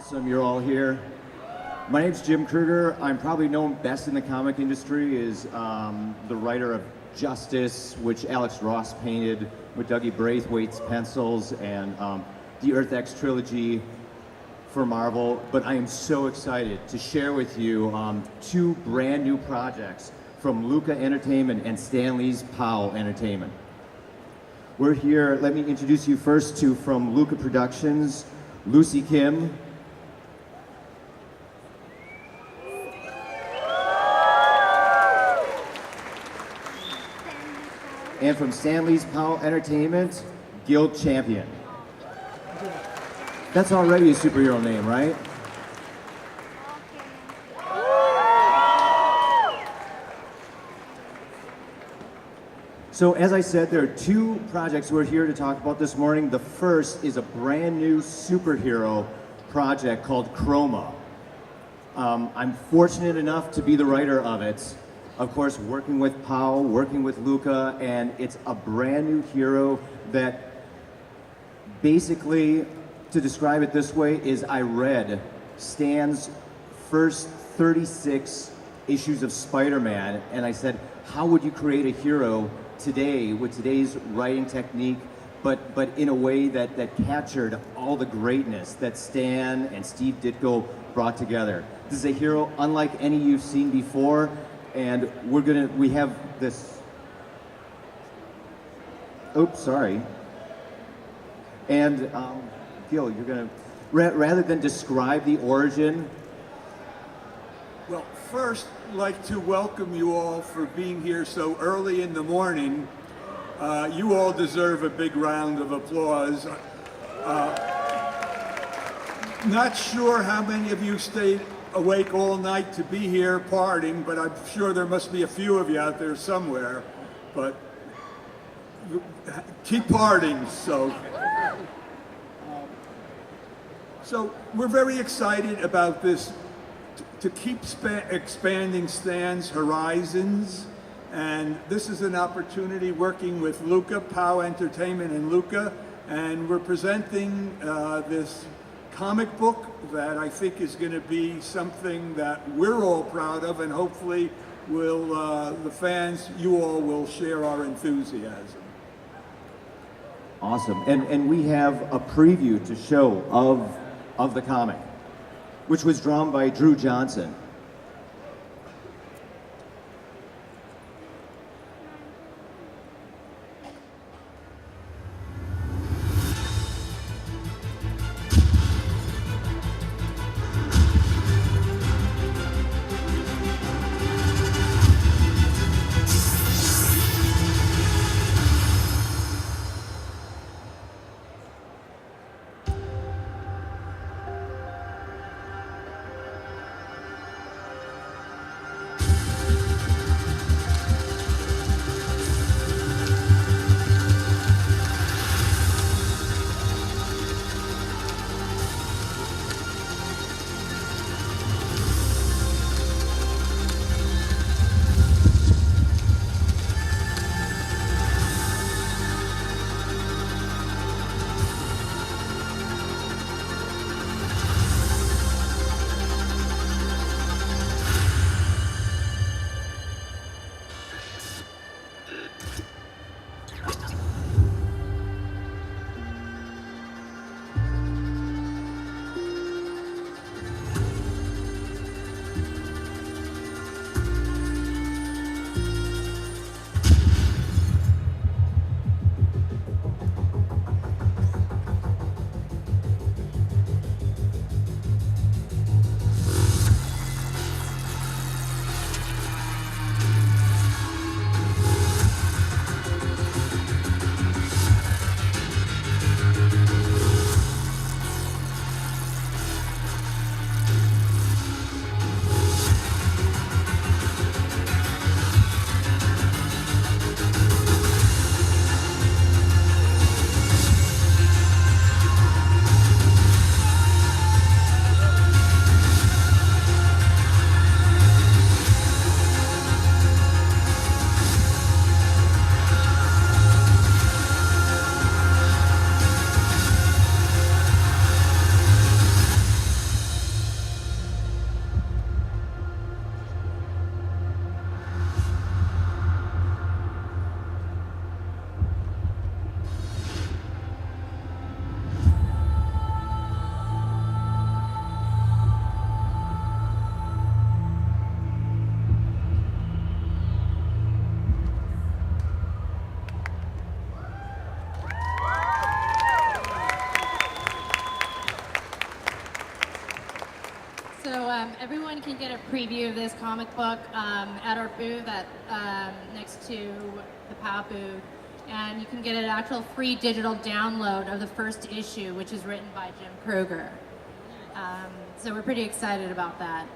Awesome, you're all here. My name's Jim Kruger. I'm probably known best in the comic industry as the writer of Justice, which Alex Ross painted with Dougie Braithwaite's pencils, and the Earth X trilogy for Marvel. But I am so excited to share with you two brand new projects from Luka Entertainment and Stan Lee's POW Entertainment. We're here, let me introduce you first to, from Luka Productions, Lucy Kim. And from Stan Lee's POW Entertainment, Guild Champion. That's already a superhero name, right? So as I said, there are two projects we're here to talk about this morning. The first is a brand new superhero project called Chroma. I'm fortunate enough to be the writer of it. Of course, working with POW, working with Luka, and it's a brand new hero that basically, to describe it this way, is I read Stan's first 36 issues of Spider-Man, and I said, how would you create a hero today with today's writing technique, but in a way that captured all the greatness that Stan and Steve Ditko brought together. This is a hero unlike any you've seen before, and we have this, oops, sorry. And Gil, you're gonna, rather than describe the origin. Well, first, I'd like to welcome you all for being here so early in the morning. You all deserve a big round of applause. Not sure how many of you stayed awake all night to be here partying, but I'm sure there must be a few of you out there somewhere. But keep partying, so. So we're very excited about this, to keep expanding Stan's horizons, and this is an opportunity working with Luka, POW Entertainment and Luka, and we're presenting this comic book that I think is going to be something that we're all proud of, and hopefully will the fans, you all will share our enthusiasm. Awesome, and we have a preview to show of the comic, which was drawn by Drew Johnson. So everyone can get a preview of this comic book at our booth at next to the POW booth, and you can get an actual free digital download of the first issue, which is written by Jim Kruger. So we're pretty excited about that.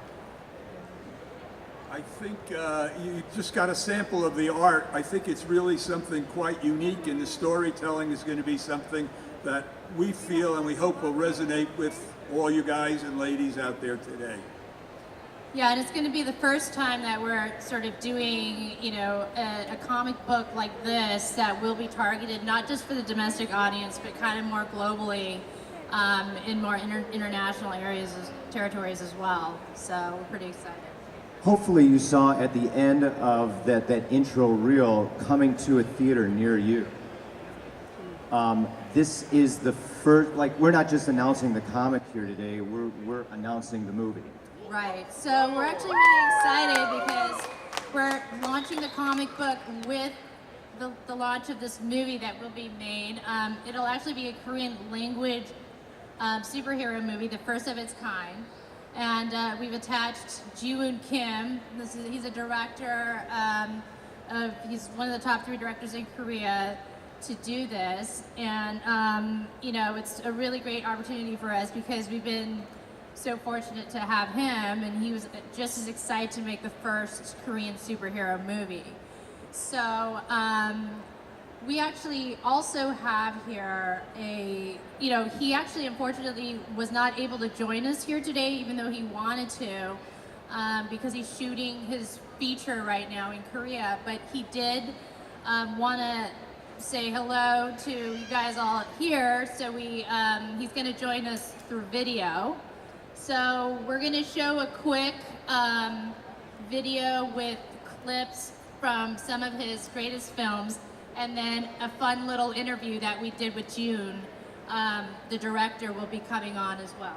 I think you just got a sample of the art. I think it's really something quite unique, and the storytelling is going to be something that we feel and we hope will resonate with all you guys and ladies out there today. Yeah, and it's going to be the first time that we're sort of doing, you know, a comic book like this that will be targeted not just for the domestic audience, but kind of more globally in more international areas, territories as well. So we're pretty excited. Hopefully you saw at the end of that intro reel coming to a theater near you. This is the first, like, we're not just announcing the comic here today, we're announcing the movie. Right, so we're actually really excited because we're launching the comic book with the launch of this movie that will be made. It'll actually be a Korean language superhero movie, the first of its kind. And we've attached Ji-woon Kim. He's a director, he's one of the top 3 directors in Korea to do this. And, you know, it's a really great opportunity for us because we've been so fortunate to have him, and he was just as excited to make the first Korean superhero movie. So we actually also have here you know, he actually unfortunately was not able to join us here today, even though he wanted to, because he's shooting his feature right now in Korea, but he did want to say hello to you guys all here, so he's going to join us through video. So we're going to show a quick video with clips from some of his greatest films, and then a fun little interview that we did with June. The director will be coming on as well.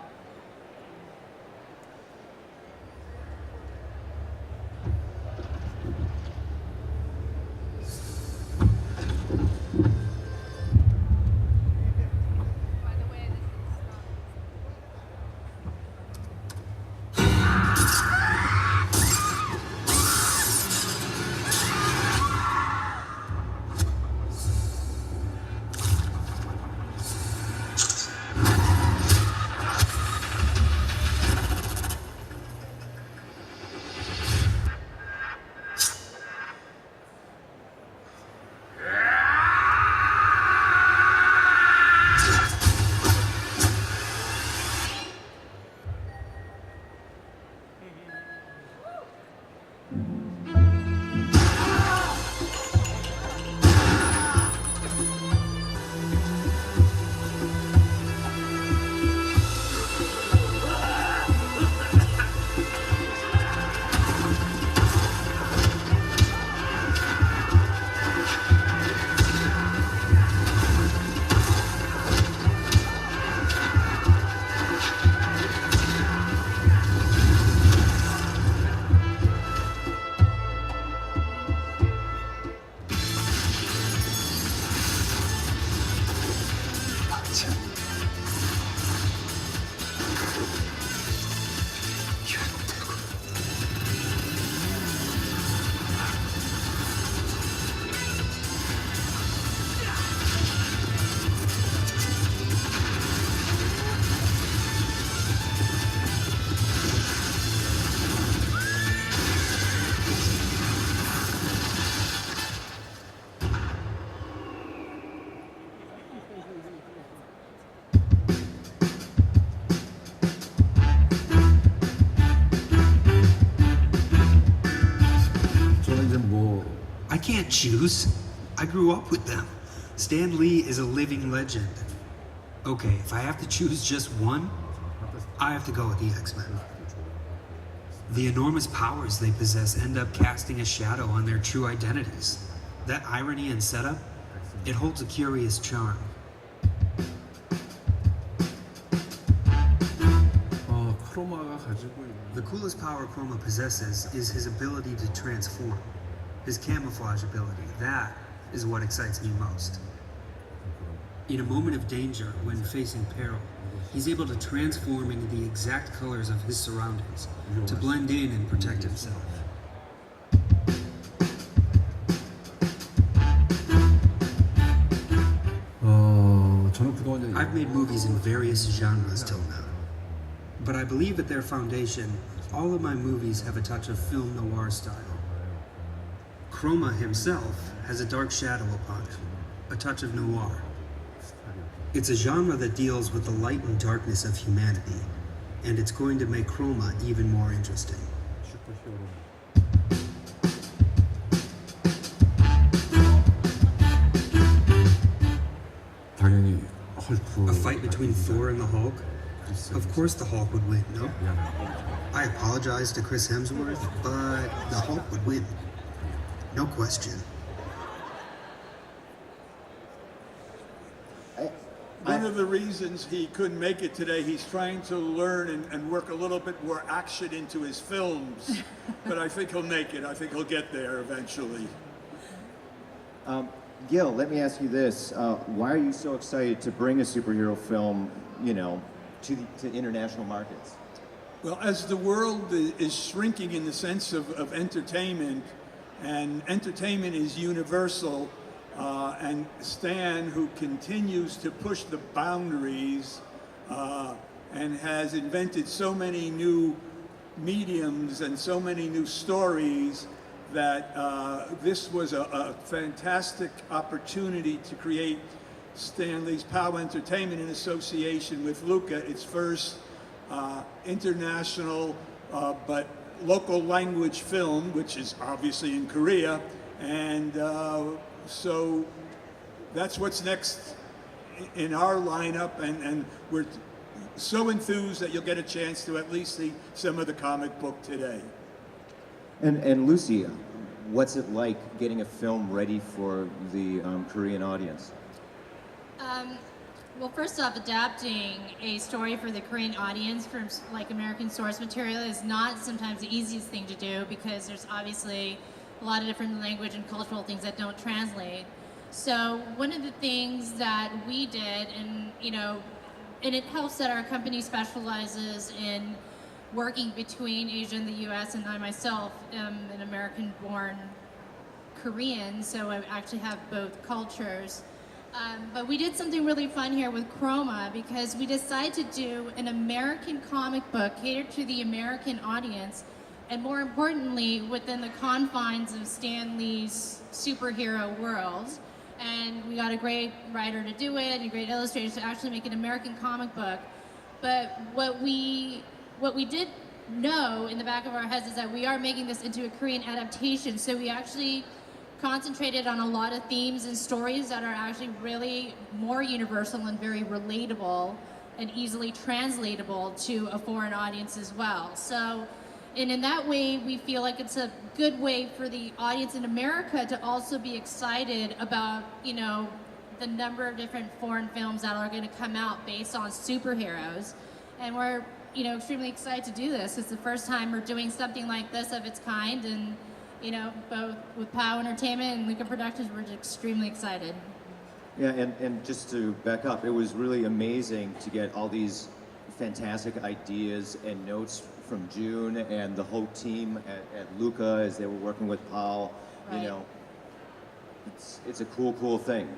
I can't choose. I grew up with them. Stan Lee is a living legend. Okay, if I have to choose just one, I have to go with the X-Men. The enormous powers they possess end up casting a shadow on their true identities. That irony and setup, it holds a curious charm. The coolest power Chroma possesses is his ability to transform. His camouflage ability, that is what excites me most. In a moment of danger, when facing peril, He's able to transform into the exact colors of his surroundings to blend in and protect himself. 저는 그동안 I've made movies in various genres till now, but I believe at their foundation, all of my movies have a touch of film noir style. Chroma himself has a dark shadow upon him, a touch of noir. It's a genre that deals with the light and darkness of humanity, and it's going to make Chroma even more interesting. 당연히 헐크 A fight between Thor and the Hulk? Of course the Hulk would win, no? I apologize to Chris Hemsworth, but the Hulk would win. No question. One of the reasons he couldn't make it today, he's trying to learn and work a little bit more action into his films. But I think he'll make it. I think he'll get there eventually. Gil, let me ask you this: why are you so excited to bring a superhero film, to international markets? Well, as the world is shrinking in the sense of entertainment, and entertainment is universal, and Stan, who continues to push the boundaries and has invented so many new mediums and so many new stories, that this was a fantastic opportunity to create Stan Lee's Pow Entertainment in association with Luka, its first international but local language film, which is obviously in Korea. And so that's what's next in our lineup, and we're so enthused that you'll get a chance to at least see some of the comic book today. And Lucy, what's it like getting a film ready for the Korean audience? Well, first off, adapting a story for the Korean audience from like American source material is not sometimes the easiest thing to do, because there's obviously a lot of different language and cultural things that don't translate. So one of the things that we did, and it helps that our company specializes in working between Asia and the US, and I myself am an American-born Korean, so I actually have both cultures. But we did something really fun here with Chroma, because we decided to do an American comic book catered to the American audience, and more importantly, within the confines of Stan Lee's superhero world. And we got a great writer to do it, and a great illustrator to actually make an American comic book. But what we did know in the back of our heads is that we are making this into a Korean adaptation, so we actually concentrated on a lot of themes and stories that are actually really more universal and very relatable and easily translatable to a foreign audience as well. So, and in that way, we feel like it's a good way for the audience in America to also be excited about, the number of different foreign films that are going to come out based on superheroes. And we're, extremely excited to do this. It's the first time we're doing something like this of its kind, and both with POW Entertainment and Luka Productions, we're just extremely excited. Yeah, and just to back up, it was really amazing to get all these fantastic ideas and notes from June and the whole team at Luka as they were working with POW. Right. It's a cool thing.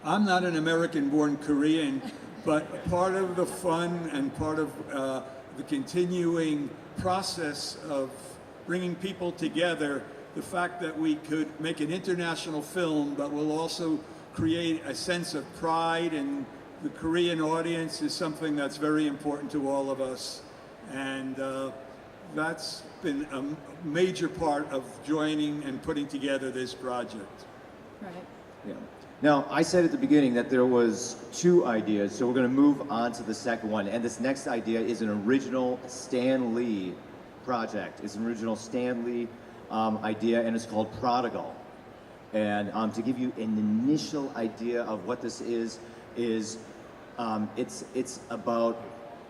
I'm not an American-born Korean, but part of the fun and part of the continuing process of bringing people together, the fact that we could make an international film, but we'll also create a sense of pride in the Korean audience, is something that's very important to all of us. And that's been a major part of joining and putting together this project. Right. Yeah. Now, I said at the beginning that there was 2 ideas, so we're going to move on to the second one. And this next idea is an original Stan Lee project. It's an original Stan Lee idea, and it's called Prodigal. And to give you an initial idea of what this is it's about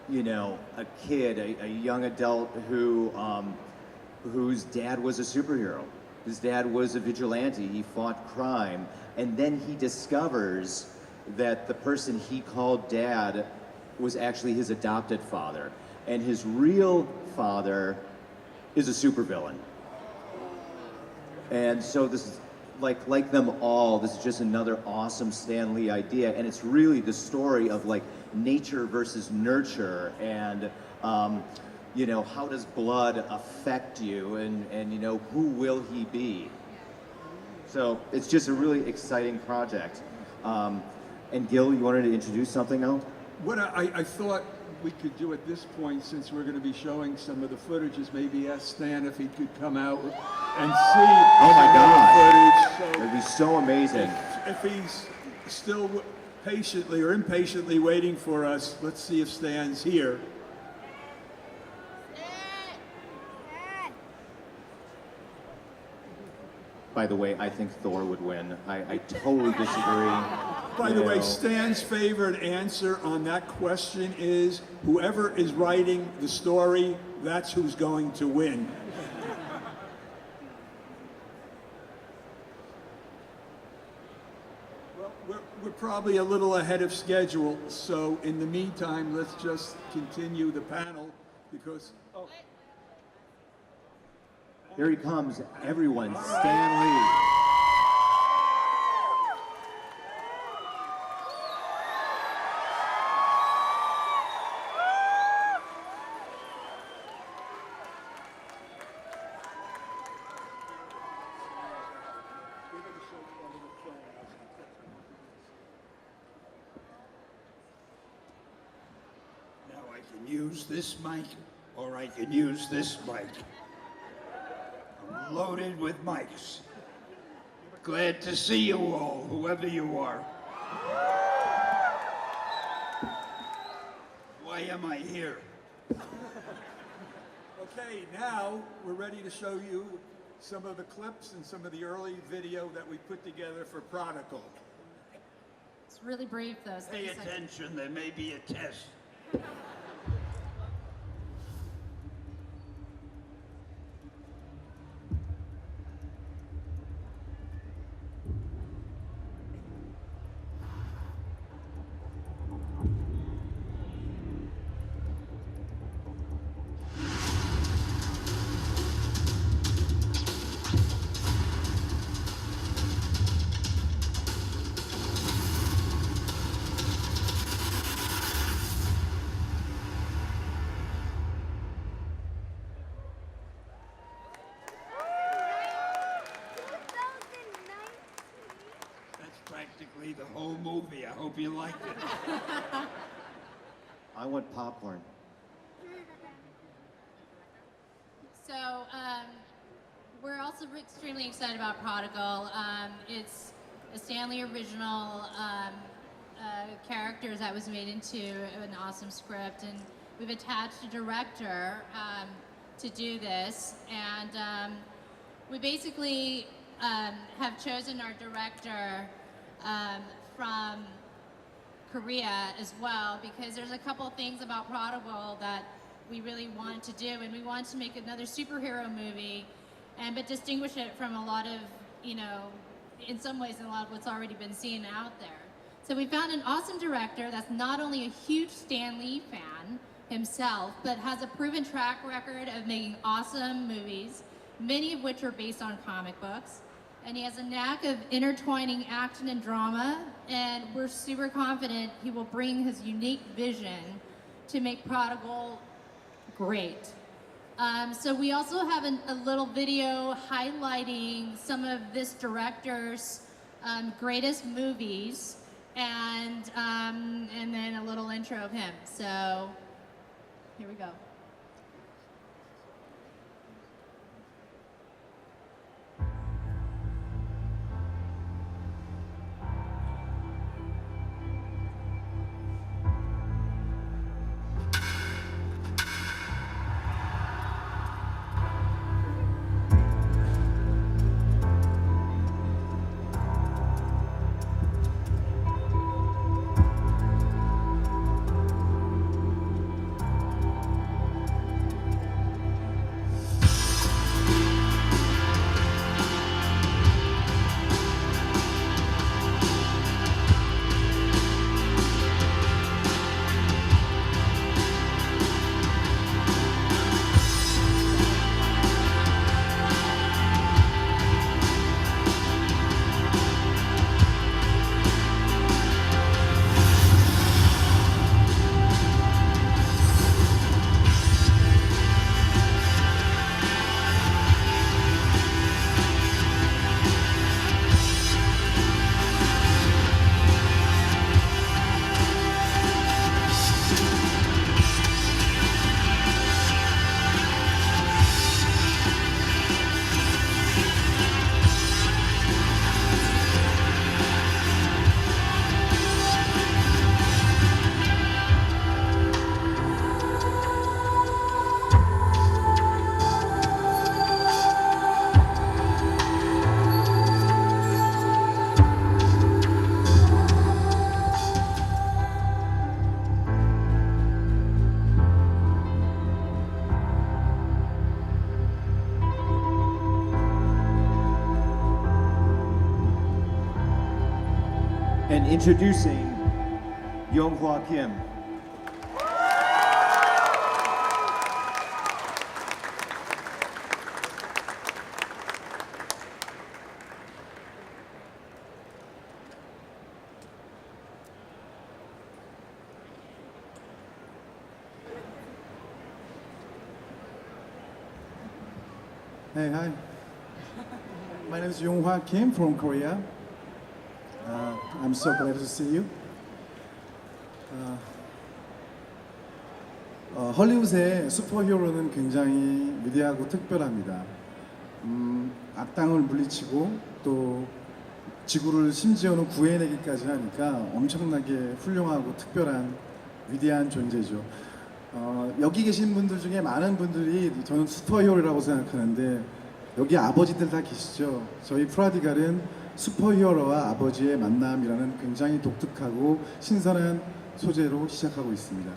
a kid, a young adult whose dad was a superhero. His dad was a vigilante. He fought crime, and then he discovers that the person he called dad was actually his adopted father, and his real father is a supervillain. And so this is like them all. This is just another awesome Stan Lee idea, and it's really the story of like nature versus nurture, and you know, how does blood affect you, and you know, who will he be? So it's just a really exciting project. And Gil, you wanted to introduce something now? What I thought we could do at this point, since we're going to be showing some of the footage, is maybe ask Stan if he could come out and see Oh my God, footage. that'd be so amazing. If he's still patiently or impatiently waiting for us, let's see if Stan's here. By the way, I think Thor would win. I totally disagree. By the way, Stan's favorite answer on that question is whoever is writing the story, that's who's going to win. Well, we're probably a little ahead of schedule, so in the meantime, let's just continue the panel because. Oh. Here he comes, everyone, Stan Lee. Now I can use this mic, or I can use this mic. I'm loaded with mics. Glad to see you all, whoever you are. Why am I here? Okay, now we're ready to show you some of the clips and some of the early video that we put together for Prodigal. It's really brief though. So Pay it's like- attention, there may be a test. That's practically the whole movie. I hope you liked it. I want popcorn. So we're also extremely excited about Prodigal. It's a Stan Lee original characters that was made into an awesome script, and we've attached a director to do this, and we basically have chosen our director from Korea as well, because there's a couple things about Prodigal that we really wanted to do, and we wanted to make another superhero movie, but distinguish it from a lot of, you know, in some ways, a lot of what's already been seen out there. So we found an awesome director that's not only a huge Stan Lee fan himself, but has a proven track record of making awesome movies, many of which are based on comic books. And he has a knack of intertwining action and drama, and we're super confident he will bring his unique vision to make Prodigal great. So we also have a little video highlighting some of this director's greatest movies, and then a little intro of him. So here we go. And introducing Yonghwa Kim. Hey, hi. My name is Yonghwa Kim from Korea. I'm so glad to see you. 헐리우드의 슈퍼히어로는 굉장히 위대하고 특별합니다. 악당을 물리치고 또 지구를 심지어는 구해내기까지 하니까 엄청나게 훌륭하고 특별한 위대한 존재죠. 여기 계신 분들 중에 많은 분들이 저는 슈퍼히어로라고 생각하는데 여기 아버지들 다 계시죠. 저희 프라디갈은 슈퍼히어로와 아버지의 만남이라는 굉장히 독특하고 신선한 소재로 시작하고 있습니다.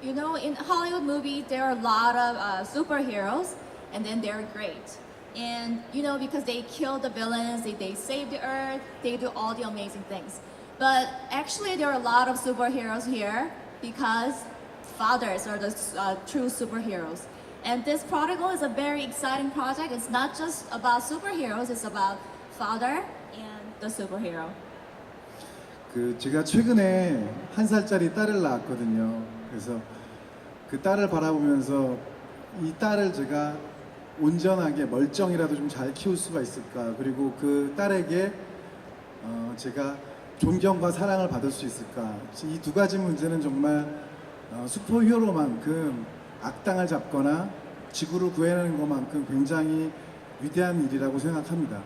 You know, in Hollywood movies, there are a lot of superheroes, and then they're great. And you know, because they kill the villains, they save the earth, they do all the amazing things. But actually, there are a lot of superheroes here because fathers are the true superheroes. And this Prodigal is a very exciting project. It's not just about superheroes, it's about father and the superhero. 제가 최근에 1살짜리 딸을 낳았거든요. 그래서 그 딸을 바라보면서 이 딸을 제가 온전하게 멀쩡이라도 좀 잘 키울 수가 있을까, 그리고 그 딸에게 제가 존경과 사랑을 받을 수 있을까, 이 두 가지 문제는 정말 슈퍼히어로만큼 악당을 잡거나 지구를 구해내는 것만큼 굉장히 위대한 일이라고 생각합니다.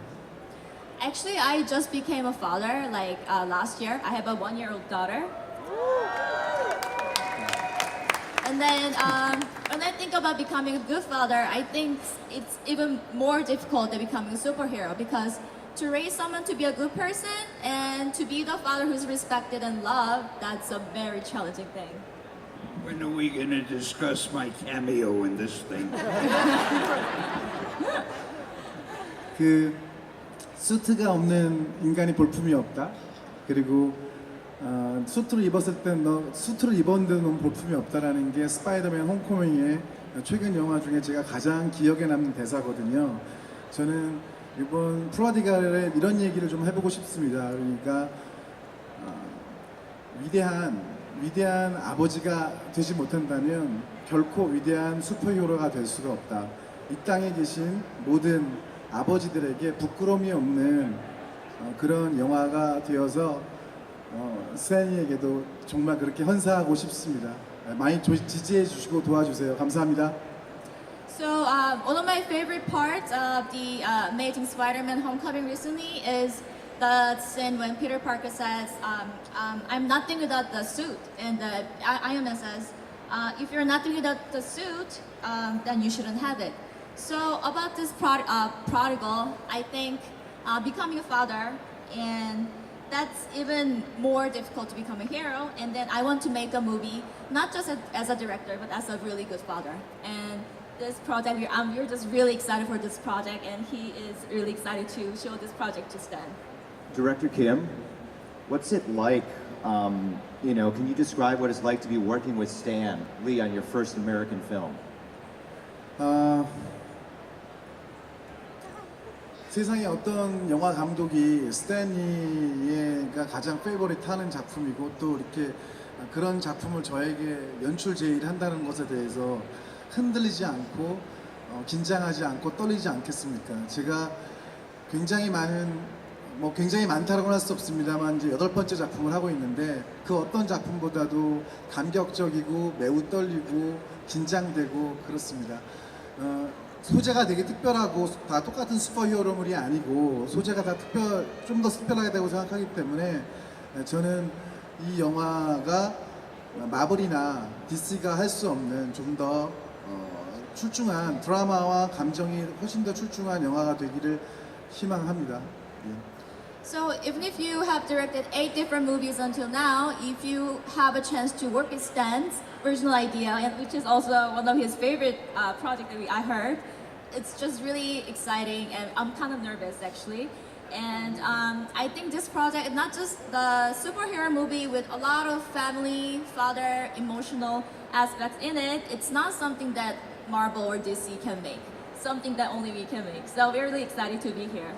Actually, I just became a father like last year. I have a 1-year-old daughter. And then when I think about becoming a good father, I think it's even more difficult than becoming a superhero, because to raise someone to be a good person and to be the father who's respected and loved, that's a very challenging thing. When are we going to discuss my cameo in this thing? 수트가 없는 인간이 볼품이 없다. 그리고 수트를 입었을 때 수트를 입었는데 넌 볼품이 없다라는 게 스파이더맨 홈커밍의 최근 영화 중에 제가 가장 기억에 남는 대사거든요. 저는 이번 프로디갈에 이런 얘기를 좀 해보고 싶습니다. 그러니까 위대한 아버지가 되지 못한다면 결코 위대한 슈퍼히어로가 될 수가 없다. 이 땅에 계신 모든 아버지들에게 부끄러움이 없는 그런 영화가 되어서 스탠리에게도 정말 그렇게 헌사하고 싶습니다. 많이 지지해 주시고 도와주세요. 감사합니다. So one of my favorite parts of the Amazing Spider-Man Homecoming recently is the scene when Peter Parker says, I'm nothing without the suit. And Iron Man says, if you're nothing without the suit, then you shouldn't have it. So about this Prodigal, I think becoming a father, and that's even more difficult to become a hero. And then I want to make a movie, not just as a director, but as a really good father. And this project, we're just really excited for this project, and he is really excited to show this project to Stan. Director Kim, what's it like? Can you describe what it's like to be working with Stan Lee on your first American film? 세상에 어떤 영화 감독이 스탠리가 가장 페이보릿하는 작품이고 또 이렇게 그런 작품을 저에게 연출 제의를 한다는 것에 대해서 흔들리지 않고 긴장하지 않고 떨리지 않겠습니까? 제가 굉장히 많다라고는 할 수 없습니다만 이제 8번째 작품을 하고 있는데 그 어떤 작품보다도 감격적이고 매우 떨리고 긴장되고 그렇습니다. 소재가 되게 특별하고 다 똑같은 슈퍼히어로물이 아니고 소재가 다 좀 더 특별하게 되고 생각하기 때문에 저는 이 영화가 마블이나 DC가 할 수 없는 좀 더 출중한 드라마와 감정이 훨씬 더 출중한 영화가 되기를 희망합니다. So even if you have directed 8 different movies until now, if you have a chance to work with Stan's original idea, and which is also one of his favorite projects that I heard, it's just really exciting, and I'm kind of nervous actually. And I think this project is not just the superhero movie with a lot of family, father, emotional aspects in it. It's not something that Marvel or DC can make. Something that only we can make. So we're really excited to be here.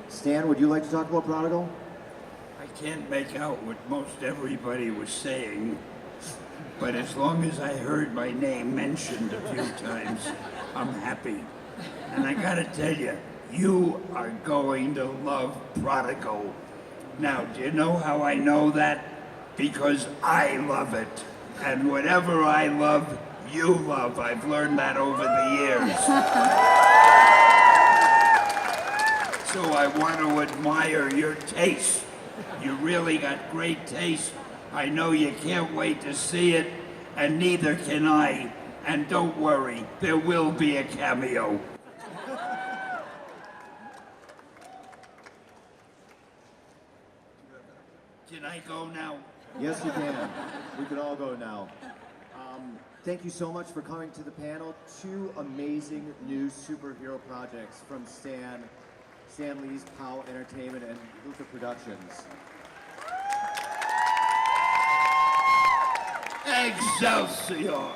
Stan, would you like to talk about Prodigal? I can't make out what most everybody was saying, but as long as I heard my name mentioned a few times, I'm happy. And I gotta tell you, you are going to love Prodigal. Now, do you know how I know that? Because I love it. And whatever I love, you love. I've learned that over the years. So I want to admire your taste. You really got great taste. I know you can't wait to see it, and neither can I. And don't worry, there will be a cameo. Can I go now? Yes, you can. We can all go now. Thank you so much for coming to the panel. 2 amazing new superhero projects from Stan Lee's POW Entertainment and Luka Productions. Excelsior!